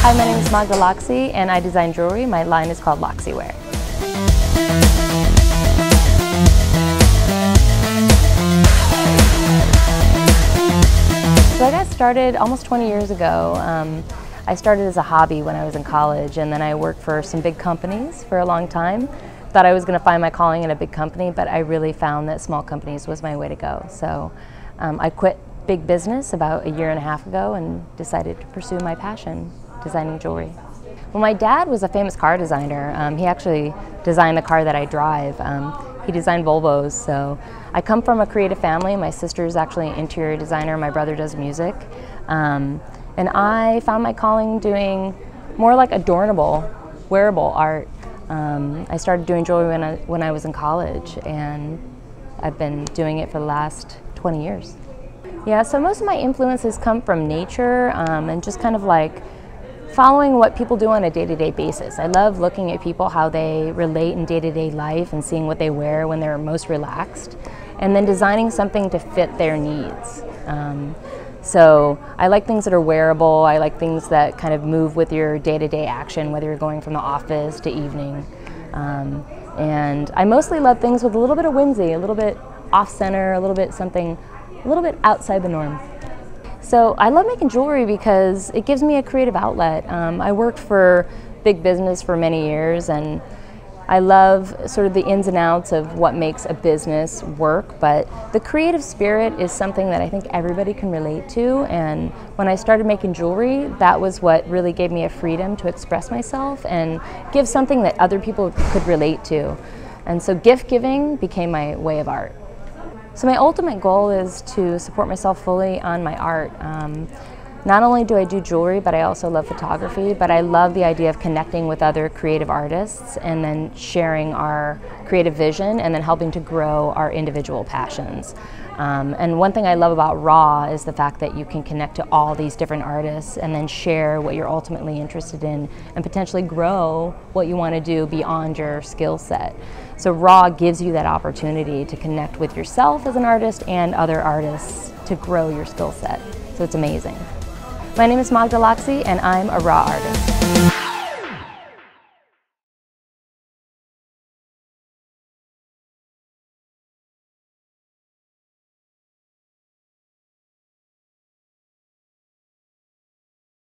Hi, my name is Magda Loczi and I design jewelry. My line is called Loczi Wear. So I got started almost 20 years ago. I started as a hobby when I was in college, and then I worked for some big companies for a long time. Thought I was going to find my calling in a big company, but I really found that small companies was my way to go. So I quit big business about a year and a half ago and decided to pursue my passion, designing jewelry. Well, my dad was a famous car designer. He actually designed the car that I drive. He designed Volvos, so I come from a creative family. My sister is actually an interior designer. My brother does music. And I found my calling doing more like adornable, wearable art. I started doing jewelry when I was in college, and I've been doing it for the last 20 years. Yeah, so most of my influences come from nature and just kind of like following what people do on a day-to-day basis. I love looking at people, how they relate in day-to-day life and seeing what they wear when they're most relaxed, and then designing something to fit their needs. So I like things that are wearable. I like things that kind of move with your day-to-day action, whether you're going from the office to evening. And I mostly love things with a little bit of whimsy, a little bit off-center, a little bit something a little bit outside the norm. So I love making jewelry because it gives me a creative outlet. I worked for big business for many years, and I love sort of the ins and outs of what makes a business work, but the creative spirit is something that I think everybody can relate to, and when I started making jewelry, that was what really gave me a freedom to express myself and give something that other people could relate to. And so gift giving became my way of art. So my ultimate goal is to support myself fully on my art. Not only do I do jewelry, but I also love photography, but I love the idea of connecting with other creative artists and then sharing our creative vision and then helping to grow our individual passions. And one thing I love about RAWk is the fact that you can connect to all these different artists and then share what you're ultimately interested in and potentially grow what you want to do beyond your skill set. So RAWk gives you that opportunity to connect with yourself as an artist and other artists to grow your skill set. So it's amazing. My name is Magda Loczi and I'm a RAWk artist.